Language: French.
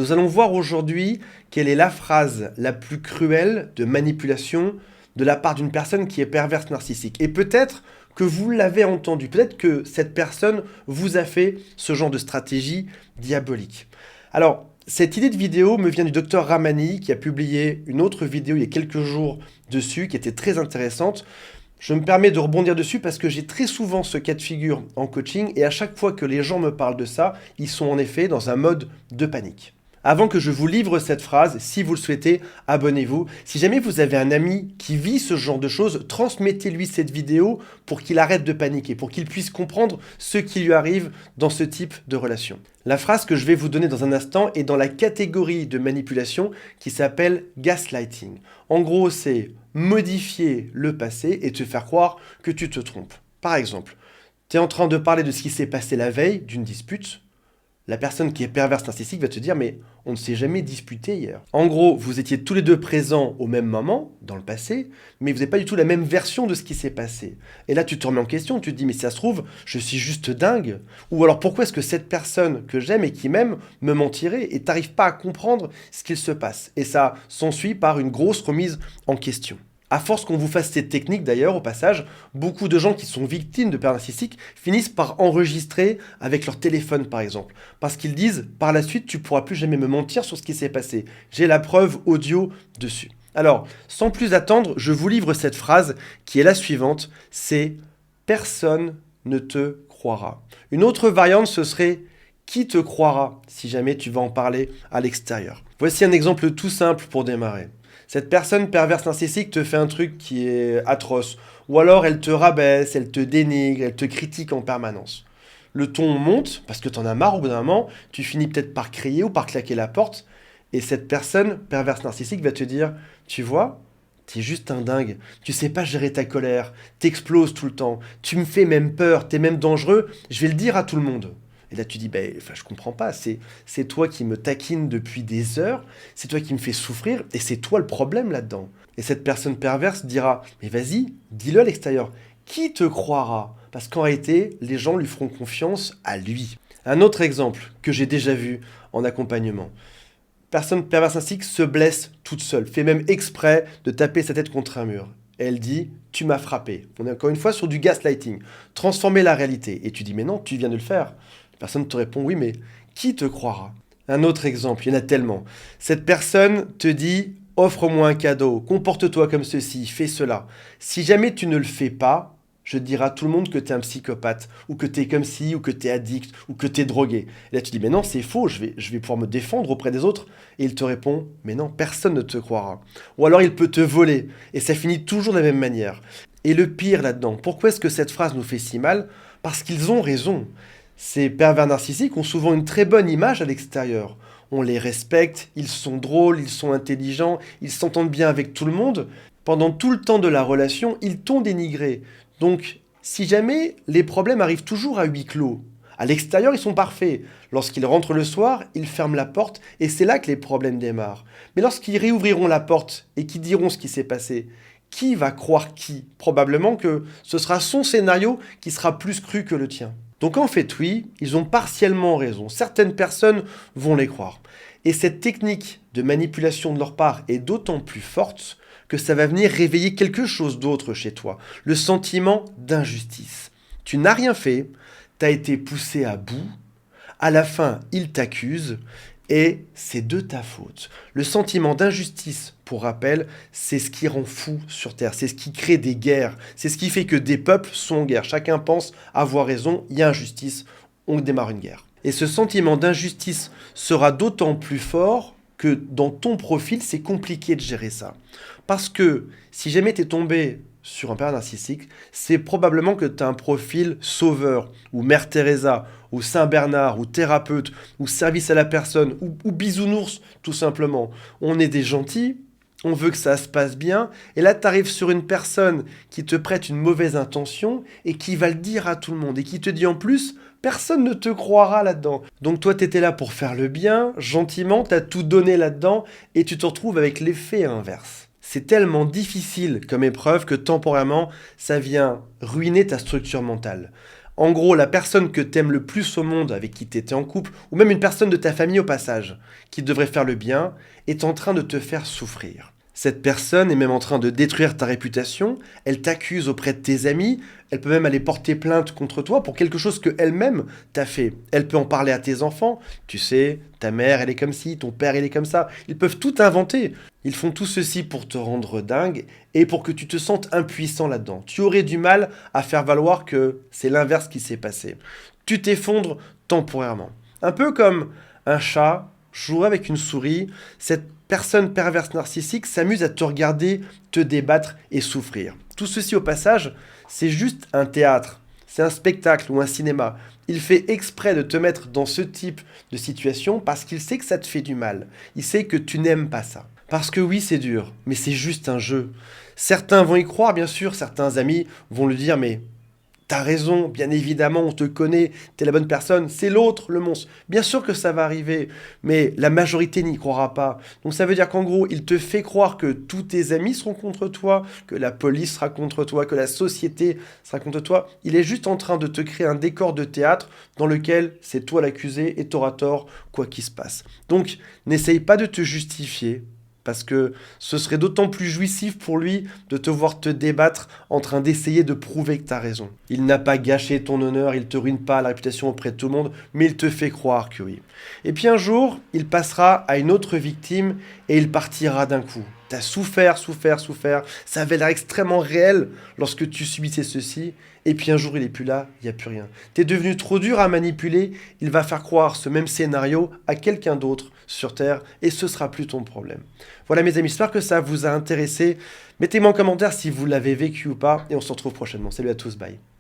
Nous allons voir aujourd'hui quelle est la phrase la plus cruelle de manipulation de la part d'une personne qui est perverse narcissique. Et peut-être que vous l'avez entendu, peut-être que cette personne vous a fait ce genre de stratégie diabolique. Alors, cette idée de vidéo me vient du docteur Ramani qui a publié une autre vidéo il y a quelques jours dessus qui était très intéressante. Je me permets de rebondir dessus parce que j'ai très souvent ce cas de figure en coaching et à chaque fois que les gens me parlent de ça, ils sont en effet dans un mode de panique. Avant que je vous livre cette phrase, si vous le souhaitez, abonnez-vous. Si jamais vous avez un ami qui vit ce genre de choses, transmettez-lui cette vidéo pour qu'il arrête de paniquer, pour qu'il puisse comprendre ce qui lui arrive dans ce type de relation. La phrase que je vais vous donner dans un instant est dans la catégorie de manipulation qui s'appelle gaslighting. En gros, c'est modifier le passé et te faire croire que tu te trompes. Par exemple, tu es en train de parler de ce qui s'est passé la veille d'une dispute. La personne qui est perverse narcissique va te dire « mais on ne s'est jamais disputé hier ». En gros, vous étiez tous les deux présents au même moment, dans le passé, mais vous n'avez pas du tout la même version de ce qui s'est passé. Et là, tu te remets en question, tu te dis « mais si ça se trouve, je suis juste dingue ». Ou alors pourquoi est-ce que cette personne que j'aime et qui m'aime me mentirait et tu n'arrives pas à comprendre ce qu'il se passe. Et ça s'ensuit par une grosse remise en question. À force qu'on vous fasse cette technique d'ailleurs, au passage, beaucoup de gens qui sont victimes de pervers narcissiques finissent par enregistrer avec leur téléphone par exemple. Parce qu'ils disent, par la suite, tu ne pourras plus jamais me mentir sur ce qui s'est passé. J'ai la preuve audio dessus. Alors, sans plus attendre, je vous livre cette phrase qui est la suivante, c'est « personne ne te croira ». Une autre variante, ce serait « qui te croira » si jamais tu vas en parler à l'extérieur. Voici un exemple tout simple pour démarrer. Cette personne perverse narcissique te fait un truc qui est atroce. Ou alors elle te rabaisse, elle te dénigre, elle te critique en permanence. Le ton monte parce que t'en as marre au bout d'un moment, tu finis peut-être par crier ou par claquer la porte. Et cette personne perverse narcissique va te dire, tu vois, t'es juste un dingue, tu sais pas gérer ta colère, t'exploses tout le temps, tu me fais même peur, t'es même dangereux, je vais le dire à tout le monde. Et là, tu dis, je comprends pas, c'est toi qui me taquine depuis des heures, c'est toi qui me fais souffrir, et c'est toi le problème là-dedans. Et cette personne perverse dira, mais vas-y, dis-le à l'extérieur. Qui te croira? Parce qu'en réalité, les gens lui feront confiance à lui. Un autre exemple que j'ai déjà vu en accompagnement. Personne perverse narcissique se blesse toute seule, fait même exprès de taper sa tête contre un mur. Et elle dit, tu m'as frappé. On est encore une fois sur du gaslighting. Transformer la réalité. Et tu dis, mais non, tu viens de le faire. Personne te répond, oui, mais qui te croira? Un autre exemple, il y en a tellement. Cette personne te dit, offre-moi un cadeau, comporte-toi comme ceci, fais cela. Si jamais tu ne le fais pas, je dirai à tout le monde que tu es un psychopathe, ou que tu es comme ci, ou que tu es addict, ou que tu es drogué. Et là tu dis, mais non, c'est faux, je vais pouvoir me défendre auprès des autres. Et il te répond, mais non, personne ne te croira. Ou alors il peut te voler, et ça finit toujours de la même manière. Et le pire là-dedans, pourquoi est-ce que cette phrase nous fait si mal? Parce qu'ils ont raison. Ces pervers narcissiques ont souvent une très bonne image à l'extérieur. On les respecte, ils sont drôles, ils sont intelligents, ils s'entendent bien avec tout le monde. Pendant tout le temps de la relation, ils t'ont dénigré. Donc, si jamais les problèmes arrivent toujours à huis clos, à l'extérieur, ils sont parfaits. Lorsqu'ils rentrent le soir, ils ferment la porte et c'est là que les problèmes démarrent. Mais lorsqu'ils réouvriront la porte et qu'ils diront ce qui s'est passé, qui va croire qui? Probablement que ce sera son scénario qui sera plus cru que le tien. Donc en fait, oui, ils ont partiellement raison. Certaines personnes vont les croire. Et cette technique de manipulation de leur part est d'autant plus forte que ça va venir réveiller quelque chose d'autre chez toi. Le sentiment d'injustice. Tu n'as rien fait, tu as été poussé à bout, à la fin, ils t'accusent et c'est de ta faute. Le sentiment d'injustice, pour rappel, c'est ce qui rend fou sur Terre, c'est ce qui crée des guerres, c'est ce qui fait que des peuples sont en guerre. Chacun pense avoir raison, il y a injustice, on démarre une guerre. Et ce sentiment d'injustice sera d'autant plus fort que dans ton profil, c'est compliqué de gérer ça. Parce que si jamais tu es tombé sur un pervers narcissique, c'est probablement que tu as un profil sauveur, ou Mère Teresa, ou Saint Bernard, ou thérapeute, ou service à la personne, ou bisounours, tout simplement. On est des gentils, on veut que ça se passe bien, et là tu arrives sur une personne qui te prête une mauvaise intention, et qui va le dire à tout le monde, et qui te dit en plus, personne ne te croira là-dedans. Donc toi tu étais là pour faire le bien, gentiment, tu as tout donné là-dedans, et tu te retrouves avec l'effet inverse. C'est tellement difficile comme épreuve que temporairement, ça vient ruiner ta structure mentale. En gros, la personne que t'aimes le plus au monde, avec qui t'étais en couple, ou même une personne de ta famille au passage, qui devrait faire le bien, est en train de te faire souffrir. Cette personne est même en train de détruire ta réputation, elle t'accuse auprès de tes amis, elle peut même aller porter plainte contre toi pour quelque chose que elle-même t'a fait. Elle peut en parler à tes enfants, tu sais, ta mère elle est comme ci, ton père il est comme ça, ils peuvent tout inventer. Ils font tout ceci pour te rendre dingue et pour que tu te sentes impuissant là-dedans. Tu aurais du mal à faire valoir que c'est l'inverse qui s'est passé. Tu t'effondres temporairement. Un peu comme un chat jouer avec une souris, cette personne perverse narcissique s'amuse à te regarder, te débattre et souffrir. Tout ceci au passage, c'est juste un théâtre, c'est un spectacle ou un cinéma. Il fait exprès de te mettre dans ce type de situation parce qu'il sait que ça te fait du mal. Il sait que tu n'aimes pas ça. Parce que oui, c'est dur, mais c'est juste un jeu. Certains vont y croire, bien sûr, certains amis vont le dire, mais t'as raison, bien évidemment, on te connaît, t'es la bonne personne, c'est l'autre, le monstre. Bien sûr que ça va arriver, mais la majorité n'y croira pas. Donc ça veut dire qu'en gros, il te fait croire que tous tes amis seront contre toi, que la police sera contre toi, que la société sera contre toi. Il est juste en train de te créer un décor de théâtre dans lequel c'est toi l'accusé et t'auras tort, quoi qu'il se passe. Donc, n'essaye pas de te justifier. Parce que ce serait d'autant plus jouissif pour lui de te voir te débattre en train d'essayer de prouver que tu as raison. Il n'a pas gâché ton honneur, il te ruine pas la réputation auprès de tout le monde, mais il te fait croire que oui. Et puis un jour, il passera à une autre victime et il partira d'un coup. T'as souffert, ça avait l'air extrêmement réel lorsque tu subissais ceci, et puis un jour il est plus là, il n'y a plus rien. T'es devenu trop dur à manipuler, il va faire croire ce même scénario à quelqu'un d'autre sur Terre, et ce sera plus ton problème. Voilà mes amis, j'espère que ça vous a intéressé. Mettez-moi en commentaire si vous l'avez vécu ou pas, et on se retrouve prochainement. Salut à tous, bye.